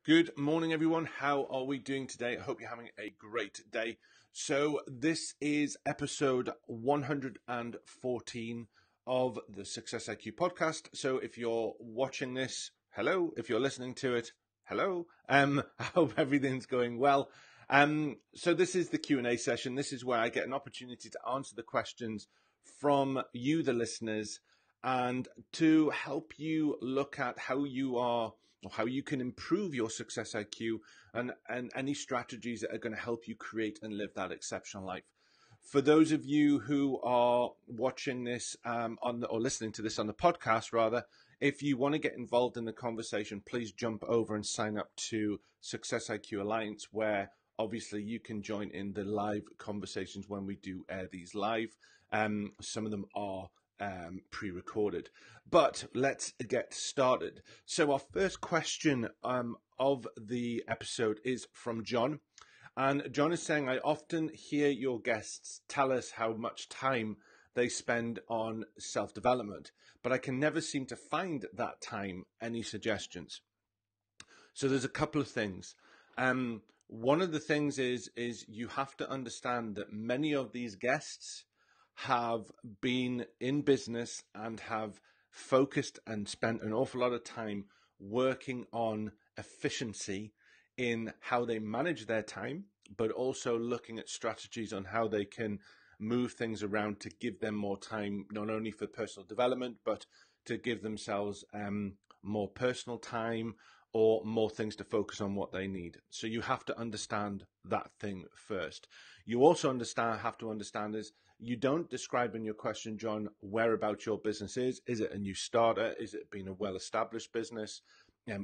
Good morning, everyone. How are we doing today? I hope you're having a great day. So, this is episode 114 of the Success IQ podcast. So, if you're watching this, hello. If you're listening to it, hello. I hope everything's going well. So this is the Q&A session. This is where I get an opportunity to answer the questions from you, the listeners, and to help you look at how you are or how you can improve your success IQ and any strategies that are going to help you create and live that exceptional life. For those of you who are watching this or listening to this on the podcast, rather, if you want to get involved in the conversation, please jump over and sign up to Success IQ Alliance, where obviously you can join in the live conversations when we do air these live. Some of them are pre-recorded, but let's get started. So our first question of the episode is from John, and John is saying, I often hear your guests tell us how much time they spend on self-development, but I can never seem to find that time. Any suggestions? So there's a couple of things. One of the things is you have to understand that many of these guests have been in business and have focused and spent an awful lot of time working on efficiency in how they manage their time, but also looking at strategies on how they can move things around to give them more time, not only for personal development, but to give themselves more personal time or more things to focus on what they need. So you have to understand that thing first. You also have to understand is you don't describe in your question, John, whereabouts your business is. Is it a new starter? Is it been a well-established business?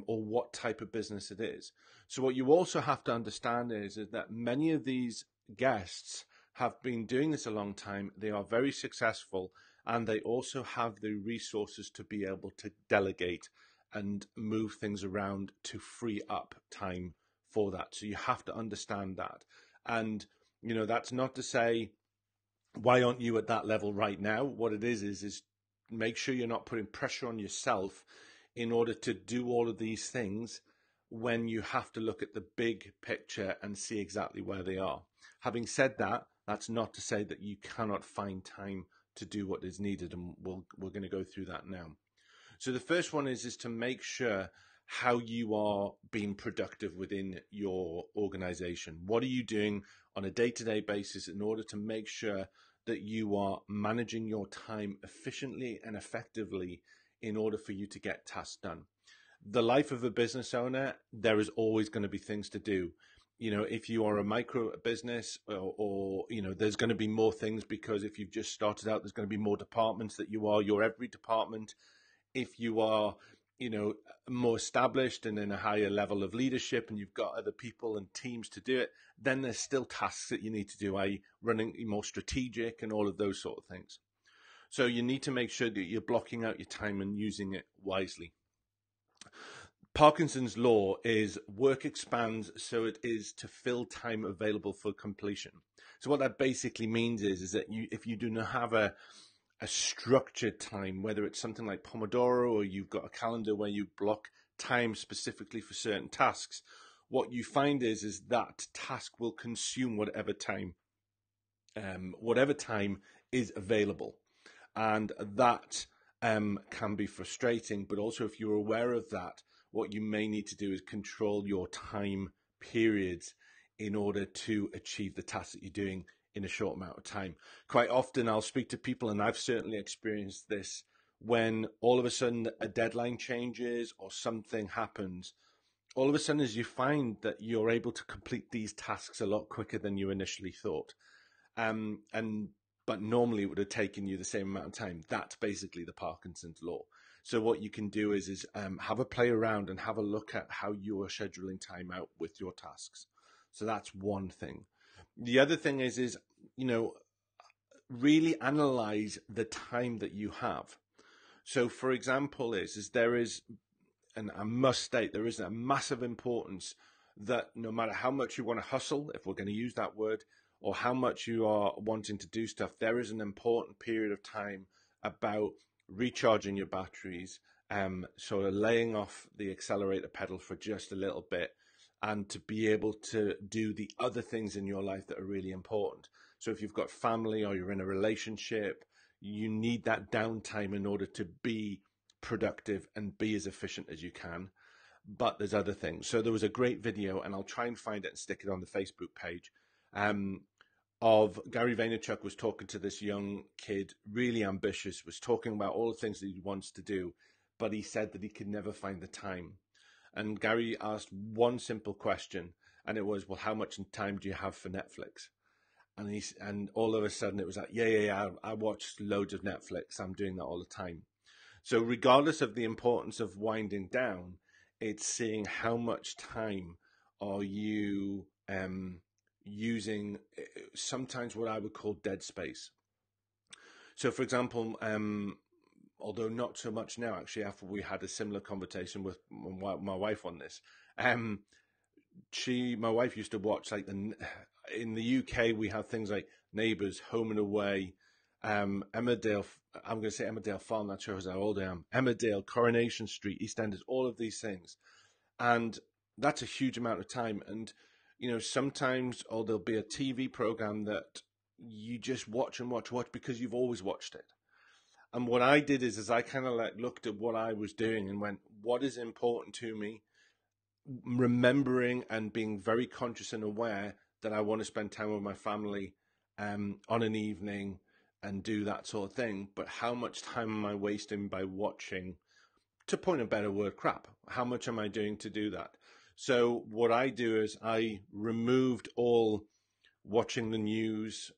Or what type of business it is. So what you also have to understand is that many of these guests have been doing this a long time. They are very successful, and they also have the resources to be able to delegate and move things around to free up time for that. So you have to understand that. And, that's not to say, why aren't you at that level right now? What it is make sure you're not putting pressure on yourself in order to do all of these things when you have to look at the big picture and see exactly where they are. Having said that, that's not to say that you cannot find time to do what is needed, and we're going to go through that now. So the first one is to make sure how you are being productive within your organization. What are you doing on a day-to-day basis in order to make sure that you are managing your time efficiently and effectively in order for you to get tasks done? The life of a business owner, there is always going to be things to do. If you are a micro business or there's going to be more things, because if you've just started out, there's going to be more departments that you're every department. If you are, more established and in a higher level of leadership and you've got other people and teams to do it, then there's still tasks that you need to do, i.e. running more strategic and all of those sort of things. So you need to make sure that you're blocking out your time and using it wisely. Parkinson's law is work expands, so it is to fill time available for completion. So what that basically means is that if you do not have a structured time, whether it's something like Pomodoro or you've got a calendar where you block time specifically for certain tasks, what you find is that task will consume whatever time is available. And that can be frustrating, but also if you're aware of that, what you may need to do is control your time periods in order to achieve the task that you're doing in a short amount of time. Quite often I'll speak to people, and I've certainly experienced this, when all of a sudden a deadline changes or something happens, all of a sudden as you find that you're able to complete these tasks a lot quicker than you initially thought. But normally it would have taken you the same amount of time. That's basically the Parkinson's law. So what you can do is have a play around and have a look at how you are scheduling time out with your tasks. So that's one thing. The other thing is really analyze the time that you have. So for example, there is, and I must state, there is a massive importance that no matter how much you want to hustle, if we're going to use that word, or how much you are wanting to do stuff, there is an important period of time about recharging your batteries sort of laying off the accelerator pedal for just a little bit, and to be able to do the other things in your life that are really important. So if you've got family or you're in a relationship, you need that downtime in order to be productive and be as efficient as you can. But there's other things. So there was a great video, and I'll try and find it and stick it on the Facebook page, of Gary Vaynerchuk was talking to this young kid, really ambitious, was talking about all the things that he wants to do, but he said that he could never find the time. And Gary asked one simple question, and it was, well, how much time do you have for Netflix? And all of a sudden it was like, yeah, I watch loads of Netflix. I'm doing that all the time. So regardless of the importance of winding down, it's seeing how much time are you using sometimes what I would call dead space. So for example, although not so much now, actually, after we had a similar conversation with my wife on this, my wife used to watch in the UK, we have things like Neighbours, Home and Away, Emmerdale, I'm going to say Emmerdale Farm, not sure how old I am, Emmerdale, Coronation Street, EastEnders, all of these things. And that's a huge amount of time. And, sometimes, there'll be a TV program that you just watch and watch because you've always watched it. And what I did is I kind of looked at what I was doing and went, what is important to me? Remembering and being very conscious and aware that I want to spend time with my family on an evening and do that sort of thing. But how much time am I wasting by watching, to point a better word, crap? How much am I doing to do that? So what I do is I removed all watching the news,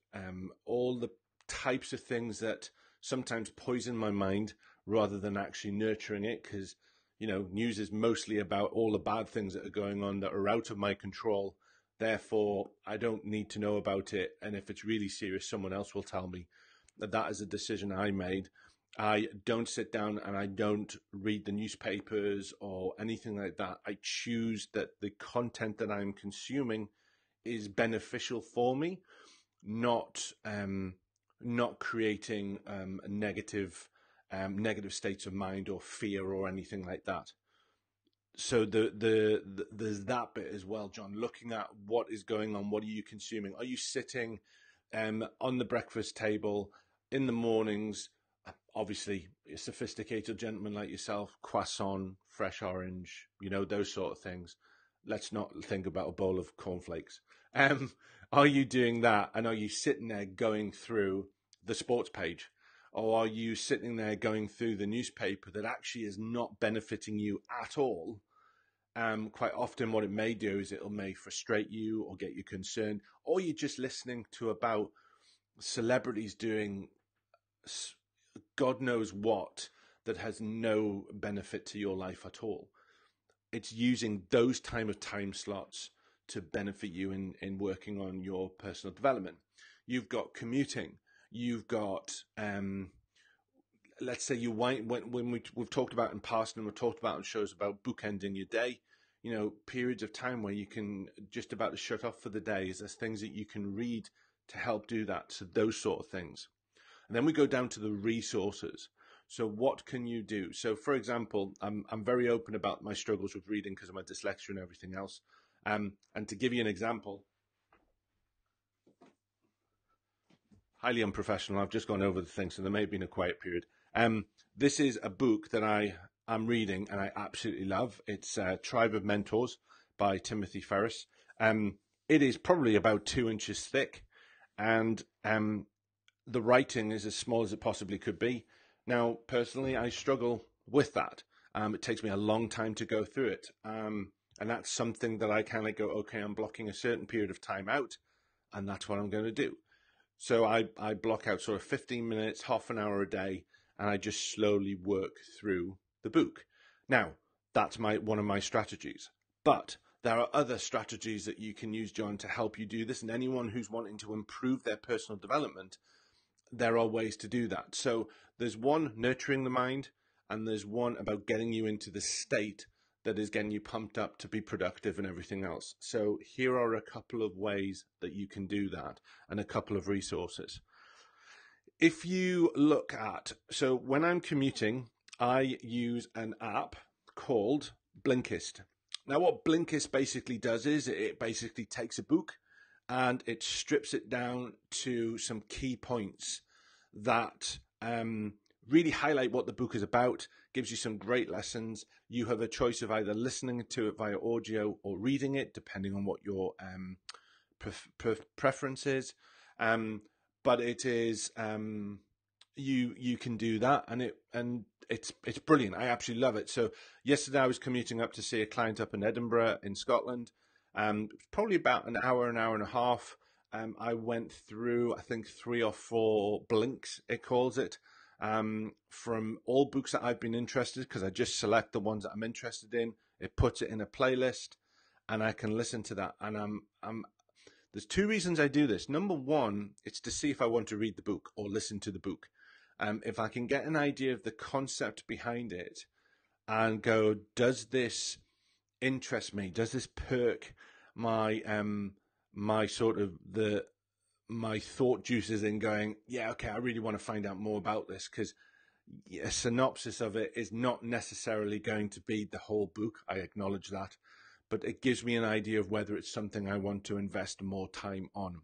all the types of things that sometimes poison my mind rather than actually nurturing it, because news is mostly about all the bad things that are going on that are out of my control. Therefore, I don't need to know about it. And if it's really serious, someone else will tell me. That is a decision I made. I don't sit down and I don't read the newspapers or anything like that. I choose that the content that I'm consuming is beneficial for me, not creating negative states of mind or fear or anything like that. So there's that bit as well, John. Looking at what is going on, what are you consuming? Are you sitting on the breakfast table in the mornings? Obviously, a sophisticated gentleman like yourself, croissant, fresh orange, those sort of things. Let's not think about a bowl of cornflakes. Are you doing that? And are you sitting there going through the sports page? Or are you sitting there going through the newspaper that actually is not benefiting you at all? Quite often what it may do is it may frustrate you or get you concerned, or you're just listening to about celebrities doing God knows what that has no benefit to your life at all. It's using those time slots to benefit you in working on your personal development. You've got commuting. You've got, let's say we've talked about in past and we've talked about in shows about bookending your day, periods of time where you can just about to shut off for the day. There's things that you can read to help do that. So those sort of things. And then we go down to the resources. So what can you do? So for example, I'm very open about my struggles with reading because of my dyslexia and everything else. And to give you an example, highly unprofessional. I've just gone over the thing, so there may have been a quiet period. This is a book that I'm reading and I absolutely love. It's Tribe of Mentors by Timothy Ferriss. It is probably about 2 inches thick, and the writing is as small as it possibly could be. Now, personally, I struggle with that. It takes me a long time to go through it. And that's something that I kind of go, okay, I'm blocking a certain period of time out, and that's what I'm going to do. So I block out sort of 15 minutes, half an hour a day, and I just slowly work through the book. Now, that's one of my strategies. But there are other strategies that you can use, John, to help you do this. And anyone who's wanting to improve their personal development, there are ways to do that. So there's one, nurturing the mind, and there's one about getting you into the state that is getting you pumped up to be productive and everything else. So here are a couple of ways that you can do that and a couple of resources. If you look at, so when I'm commuting, I use an app called Blinkist. Now, what Blinkist basically does is it basically takes a book and it strips it down to some key points that really highlight what the book is about, gives you some great lessons. You have a choice of either listening to it via audio or reading it, depending on what your preference is. But it is you can do that, and it's brilliant. I absolutely love it. So yesterday I was commuting up to see a client up in Edinburgh in Scotland. Probably about an hour and a half. I went through, I think, 3 or 4 blinks, it calls it, from all books that I've been interested, because I just select the ones that I'm interested in. It puts it in a playlist, and I can listen to that. And there's 2 reasons I do this. Number one, it's to see if I want to read the book or listen to the book. If I can get an idea of the concept behind it and go, does this interest me? Does this perk my my sort of my thought juices in going, yeah, okay, I really want to find out more about this, because a synopsis of it is not necessarily going to be the whole book. I acknowledge that, but it gives me an idea of whether it's something I want to invest more time on.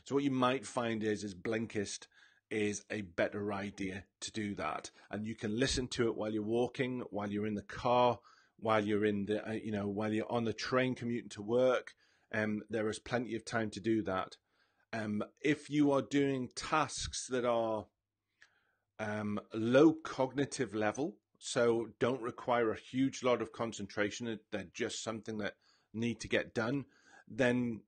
So what you might find is Blinkist is a better idea to do that, and you can listen to it while you're walking, while you're in the car, while you're in the while you're on the train commuting to work. There is plenty of time to do that. If you are doing tasks that are low cognitive level, so don't require a huge lot of concentration, they're just something that need to get done, then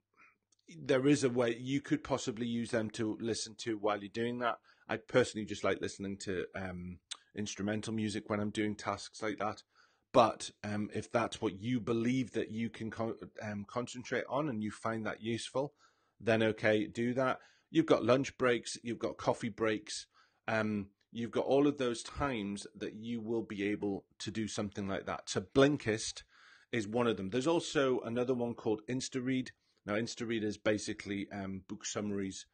there is a way you could possibly use them to listen to while you're doing that. I personally just like listening to instrumental music when I'm doing tasks like that. But if that's what you believe that you can concentrate on and you find that useful, then okay, do that. You've got lunch breaks, you've got coffee breaks, you've got all of those times that you will be able to do something like that. So Blinkist is one of them. There's also another one called InstaRead. Now, InstaRead is basically book summaries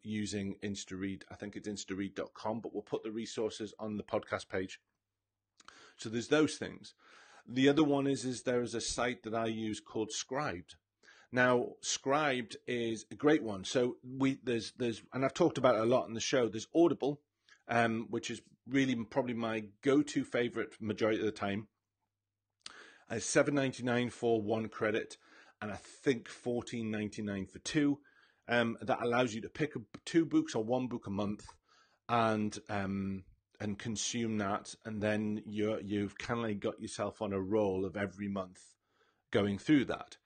using InstaRead. I think it's instaread.com, but we'll put the resources on the podcast page. So there's those things. The other one is there is a site that I use called Scribd. Now, Scribd is a great one. So there's and I've talked about it a lot on the show. There's Audible, which is really probably my go-to favorite majority of the time. It's $7.99 for 1 credit, and I think $14.99 for 2. That allows you to pick 2 books or 1 book a month, and consume that, and then you've kind of like got yourself on a roll of every month going through that.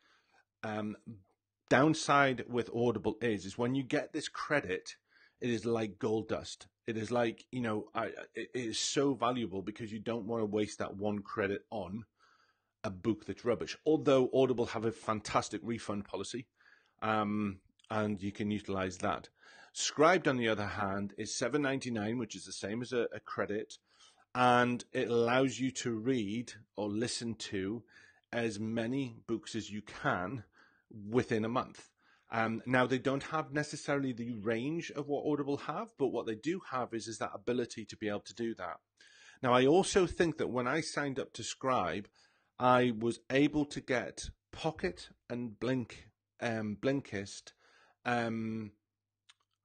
Downside with Audible is when you get this credit, it is like gold dust. It is like, it is so valuable because you don't want to waste that 1 credit on a book that's rubbish. Although Audible have a fantastic refund policy, and you can utilize that. Scribd, on the other hand, is $7.99, which is the same as a credit, and it allows you to read or listen to as many books as you can within a month. Now, they don't have necessarily the range of what Audible have, but what they do have is that ability to be able to do that. Now, I also think that when I signed up to Scribd, I was able to get Pocket and Blinkist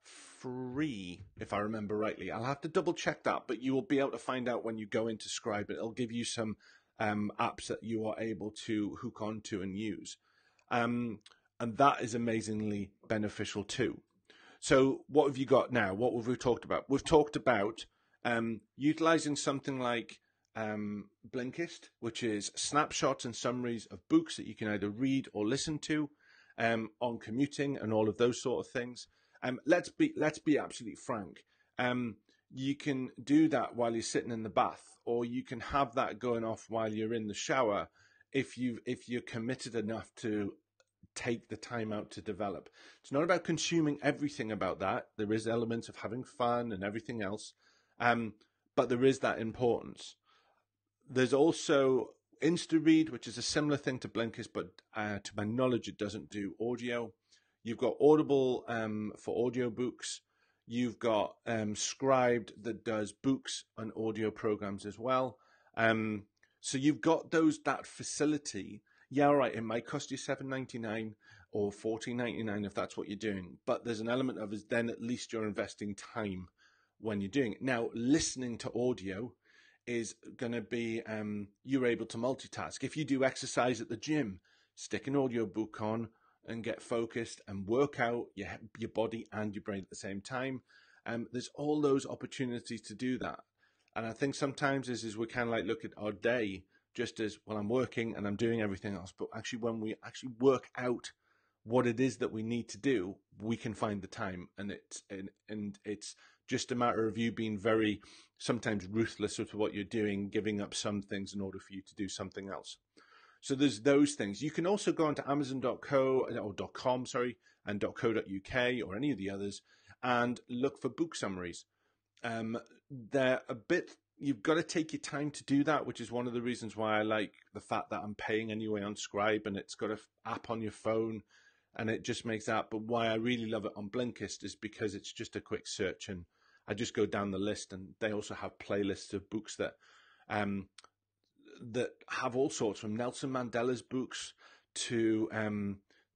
free, if I remember rightly. I'll have to double check that, but you will be able to find out when you go into Scribd. It'll give you some apps that you are able to hook onto and use. And that is amazingly beneficial too. So what have you got now? What have we talked about? We've talked about utilizing something like Blinkist, which is snapshots and summaries of books that you can either read or listen to on commuting and all of those sort of things. Let's be absolutely frank. You can do that while you're sitting in the bath, or you can have that going off while you're in the shower if you're committed enough to take the time out to develop. It's not about consuming everything about that. There is elements of having fun and everything else, but there is that importance. There's also InstaRead, which is a similar thing to Blinkist, but to my knowledge, it doesn't do audio. You've got Audible for audiobooks. You've got Scribd that does books and audio programs as well. So you've got that facility. Yeah, all right, it might cost you $7.99 or $14.99 if that's what you're doing. But there's an element of is then at least you're investing time when you're doing it. Now, listening to audio is going to be you're able to multitask. If you do exercise at the gym, stick an audio book on and get focused and work out your body and your brain at the same time. There's all those opportunities to do that. And I think sometimes is we kind of like look at our day just as, well, I'm working and I'm doing everything else. But actually, when we actually work out what it is that we need to do, we can find the time. And it's just a matter of you being very sometimes ruthless with what you're doing, giving up some things in order for you to do something else. So there's those things. You can also go onto Amazon.co or .com, sorry, and .co.uk or any of the others and look for book summaries. They're a bit, you've got to take your time to do that, which is one of the reasons why I like the fact that I'm paying anyway on Scribe and it's got an app on your phone and it just makes that. But why I really love it on Blinkist is because it's just a quick search and I just go down the list, and they also have playlists of books that that have all sorts, from Nelson Mandela's books to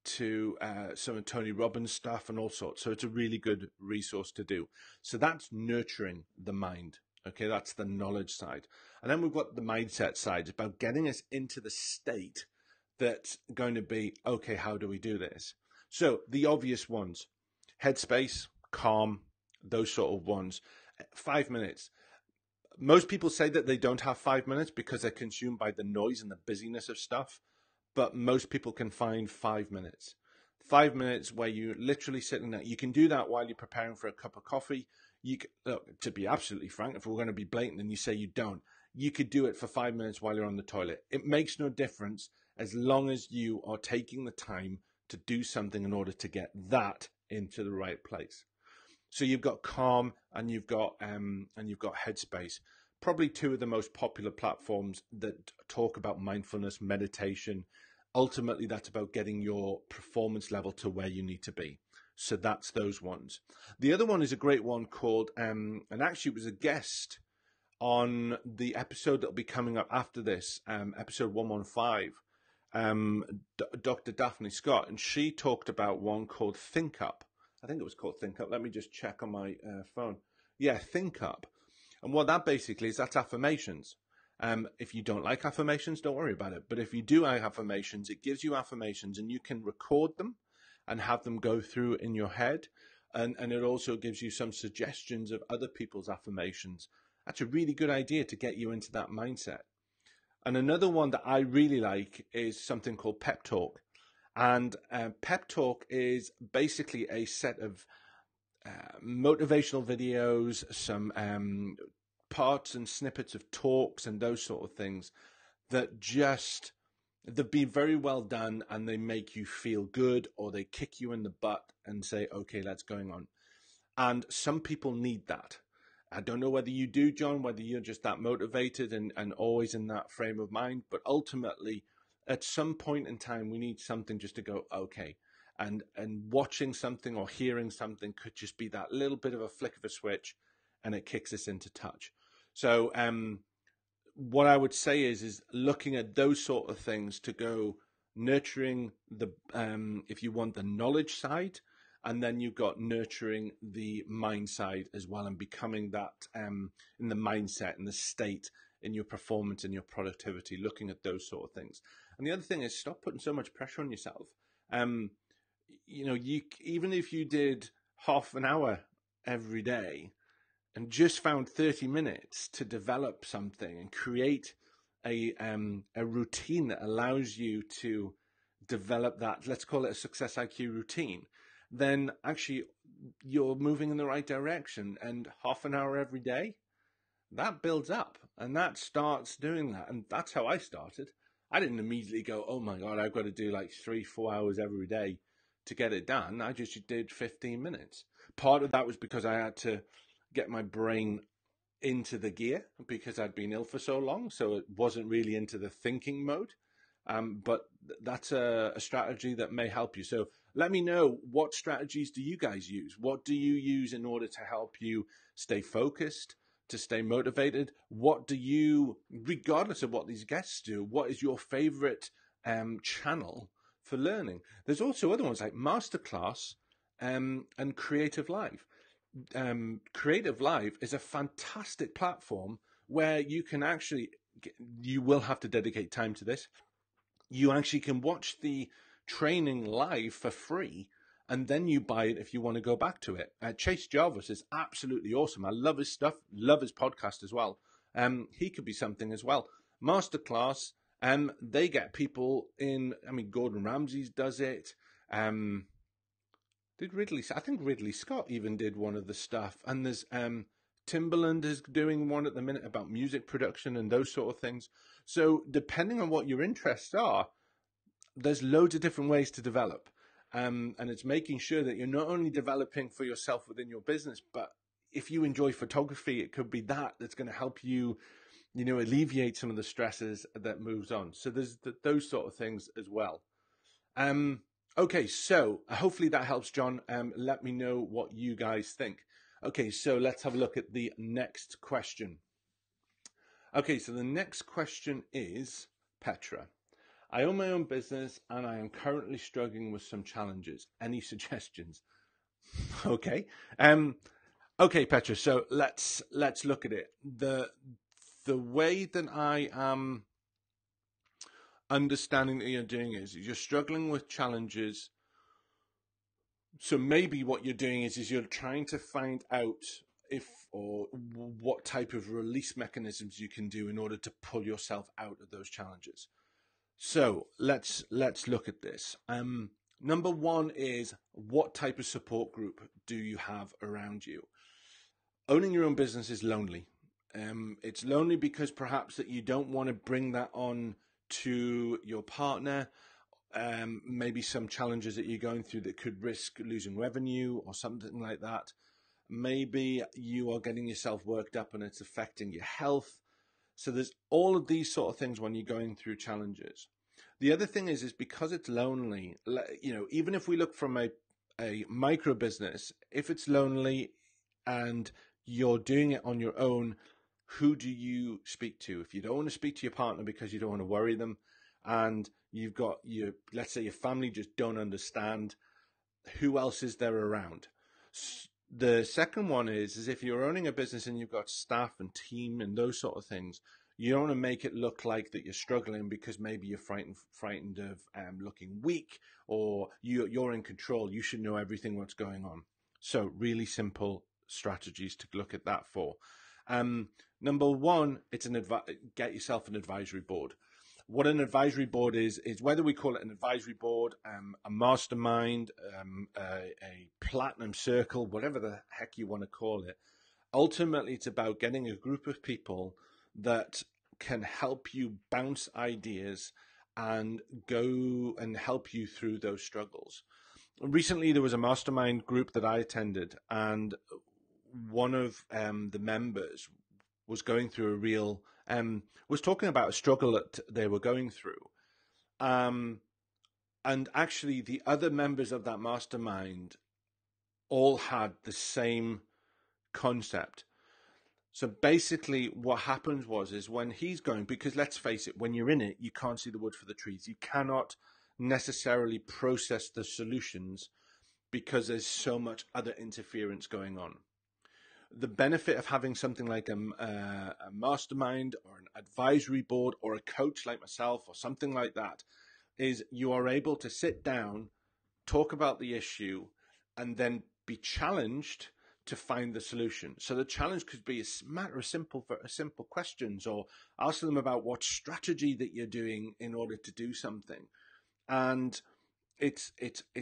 some of Tony Robbins stuff and all sorts. So it's a really good resource to do. So that's nurturing the mind. Okay, that's the knowledge side. And then we've got the mindset side, about getting us into the state that's going to be, okay, how do we do this? So the obvious ones, Headspace, Calm, those sort of ones. 5 minutes. Most people say that they don't have 5 minutes because they're consumed by the noise and the busyness of stuff. But most people can find 5 minutes. 5 minutes where you literally sitting there. You can do that while you're preparing for a cup of coffee. You could, look, to be absolutely frank, if we're going to be blatant and you say you don't, you could do it for 5 minutes while you're on the toilet. It makes no difference as long as you are taking the time to do something in order to get that into the right place. So you've got Calm and you've got Headspace, probably two of the most popular platforms that talk about mindfulness, meditation. Ultimately, that's about getting your performance level to where you need to be. So that's those ones. The other one is a great one called, and actually it was a guest on the episode that'll be coming up after this, episode 115, Dr. Daphne Scott, and she talked about one called Think Up. I think it was called Think Up. Let me just check on my phone. Yeah, Think Up. And what that basically is, that's affirmations. If you don't like affirmations, don't worry about it. But if you do like affirmations, it gives you affirmations and you can record them and have them go through in your head. And it also gives you some suggestions of other people's affirmations. That's a really good idea to get you into that mindset. And another one that I really like is something called Pep Talk. And Pep Talk is basically a set of motivational videos, some parts and snippets of talks and those sort of things that they've been very well done, and they make you feel good, or they kick you in the butt and say, okay, let's going on. And some people need that. I don't know whether you do, John, whether you're just that motivated and always in that frame of mind, but ultimately at some point in time, we need something just to go, okay. And watching something or hearing something could just be that little bit of a flick of a switch, and it kicks us into touch. So what I would say is looking at those sort of things to go nurturing the, if you want, the knowledge side, and then you've got nurturing the mind side as well, and becoming that in the mindset and the state in your performance and your productivity, looking at those sort of things. And the other thing is, stop putting so much pressure on yourself. Even if you did half an hour every day and just found 30 minutes to develop something and create a routine that allows you to develop that, let's call it a Success IQ routine, then actually you're moving in the right direction. And half an hour every day, that builds up, and that starts doing that. And that's how I started. I didn't immediately go, oh my God, I've got to do like 3-4 hours every day to get it done. I just did 15 minutes. Part of that was because I had to get my brain into the gear because I'd been ill for so long. So it wasn't really into the thinking mode. But that's a strategy that may help you. So let me know, what strategies do you guys use? What do you use in order to help you stay focused, to stay motivated? What do you, regardless of what these guests do, what is your favorite channel for learning? There's also other ones like Masterclass and Creative Live. Creative Live is a fantastic platform where you can actually, you will have to dedicate time to this. You actually can watch the training live for free, and then you buy it if you want to go back to it. Chase Jarvis is absolutely awesome. I love his stuff, love his podcast as well. He could be something as well. Masterclass, they get people in, I mean, Gordon Ramsay does it. I think Ridley Scott even did one of the stuff. And there's Timbaland is doing one at the minute about music production and those sort of things. So depending on what your interests are, there's loads of different ways to develop. And it's making sure that you're not only developing for yourself within your business, but if you enjoy photography, it could be that's going to help you, alleviate some of the stresses that moves on. So there's those sort of things as well. Okay, so hopefully that helps, John. Let me know what you guys think. Okay, so let's have a look at the next question. Okay, so the next question is Petra. I own my own business and I am currently struggling with some challenges. Any suggestions? Okay. Okay, Petra, so let's look at it. The way that I am understanding that you're doing is you're struggling with challenges. So maybe what you're doing is you're trying to find out what type of release mechanisms you can do in order to pull yourself out of those challenges. So let's look at this. Number one is, what type of support group do you have around you? Owning your own business is lonely. It's lonely because perhaps that you don't want to bring that on to your partner. Maybe some challenges that you're going through that could risk losing revenue or something like that. Maybe you are getting yourself worked up and it's affecting your health. So there's all of these sort of things when you're going through challenges. The other thing is because it's lonely, even if we look from a micro business, if it's lonely and you're doing it on your own, who do you speak to? If you don't want to speak to your partner because you don't want to worry them, and you've got let's say your family just don't understand, who else is there around? The second one is if you're owning a business and you've got staff and team and those sort of things, you don't want to make it look like that you're struggling because maybe you're frightened of looking weak, or you're in control. You should know everything what's going on. So really simple strategies to look at that for. Number one, it's get yourself an advisory board. What an advisory board is whether we call it an advisory board, a mastermind, a platinum circle, whatever the heck you want to call it. Ultimately, it's about getting a group of people that can help you bounce ideas and go and help you through those struggles. Recently, there was a mastermind group that I attended, and one of the members was going through was talking about a struggle that they were going through. And actually the other members of that mastermind all had the same concept. So basically what happens is when he's going, because let's face it, when you're in it, you can't see the wood for the trees. You cannot necessarily process the solutions because there's so much other interference going on. The benefit of having something like a mastermind or an advisory board or a coach like myself or something like that is you are able to sit down, talk about the issue, and then be challenged to find the solution. So the challenge could be a matter of simple questions, or ask them about what strategy that you're doing in order to do something. And it's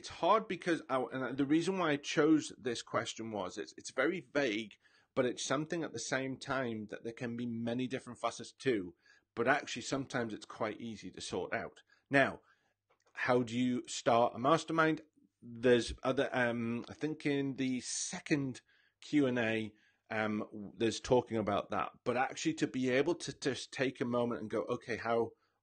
hard because and the reason why I chose this question was it's very vague, but it's something at the same time that there can be many different facets to, but actually sometimes it's quite easy to sort out. Now, how do you start a mastermind? There's other I think in the second Q&A there's talking about that, but actually to be able to just take a moment and go, okay,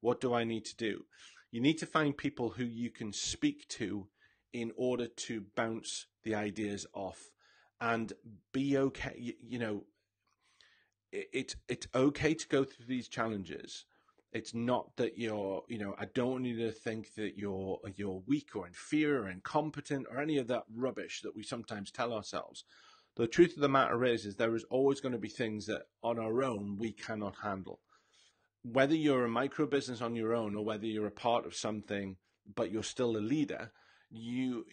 what do I need to do? You need to find people who you can speak to in order to bounce the ideas off and be okay. It's okay to go through these challenges. It's not that I don't want you to think that you're weak or inferior or incompetent or any of that rubbish that we sometimes tell ourselves. The truth of the matter is there is always going to be things that on our own we cannot handle. Whether you're a micro business on your own or whether you're a part of something, but you're still a leader, you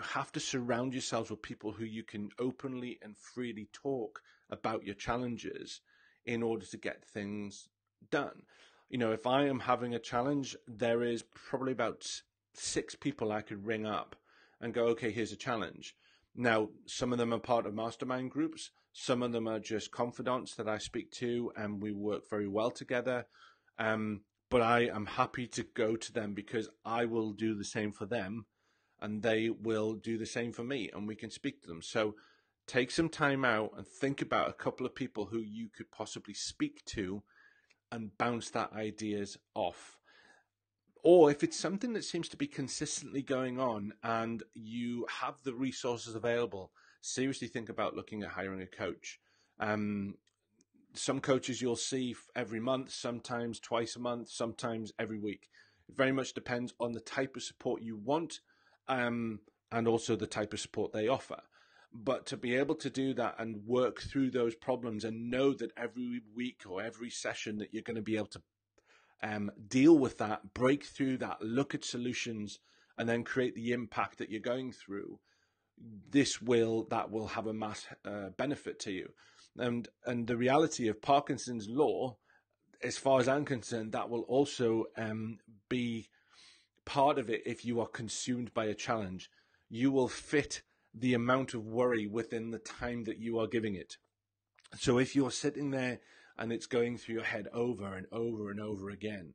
have to surround yourselves with people who you can openly and freely talk about your challenges in order to get things done. If I am having a challenge, there is probably about 6 people I could ring up and go, okay, here's a challenge. Now, some of them are part of mastermind groups. Some of them are just confidants that I speak to, and we work very well together. But I am happy to go to them because I will do the same for them, and they will do the same for me, and we can speak to them. So take some time out and think about a couple of people who you could possibly speak to and bounce that ideas off. Or if it's something that seems to be consistently going on and you have the resources available, seriously think about looking at hiring a coach. Some coaches you'll see every month, sometimes twice a month, sometimes every week. It very much depends on the type of support you want, and also the type of support they offer. But to be able to do that and work through those problems and know that every week or every session that you're going to be able to deal with that, break through that, look at solutions, and then create the impact that you're going through, that will have a mass benefit to you. And the reality of Parkinson's law, as far as I'm concerned, that will also be part of it. If you are consumed by a challenge, you will fit the amount of worry within the time that you are giving it. So if you're sitting there and it's going through your head over and over and over again,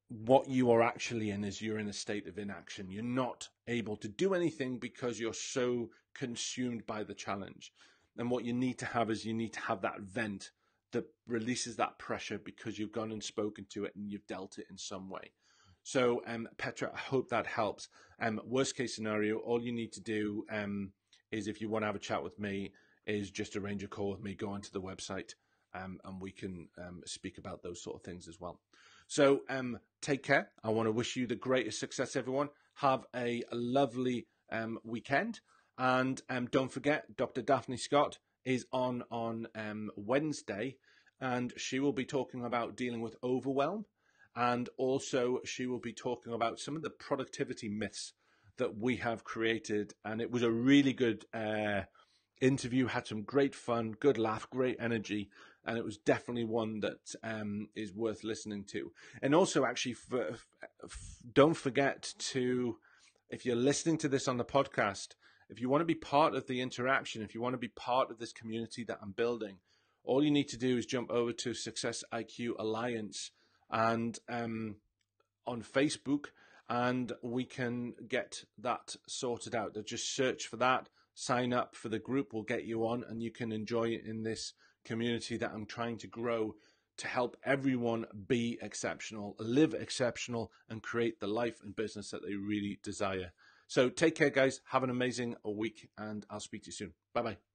what you are actually in is you're in a state of inaction. You're not able to do anything because you're so consumed by the challenge. And what you need to have is that vent that releases that pressure because you've gone and spoken to it and you've dealt it in some way. So, Petra, I hope that helps. Worst case scenario, all you need to do is, if you want to have a chat with me, is just arrange a call with me, go onto the website, and we can speak about those sort of things as well. So take care. I want to wish you the greatest success, everyone. Have a lovely weekend. And don't forget, Dr. Daphne Scott is on Wednesday, and she will be talking about dealing with overwhelm. And also she will be talking about some of the productivity myths that we have created. And it was a really good interview, had some great fun, good laugh, great energy. And it was definitely one that is worth listening to. And also, actually, don't forget to, if you're listening to this on the podcast, if you want to be part of the interaction, if you want to be part of this community that I'm building, all you need to do is jump over to Success IQ Alliance and on Facebook, and we can get that sorted out. Just search for that, sign up for the group, we'll get you on, and you can enjoy it in this community that I'm trying to grow to help everyone be exceptional, live exceptional, and create the life and business that they really desire. So take care, guys. Have an amazing week, and I'll speak to you soon. Bye-bye.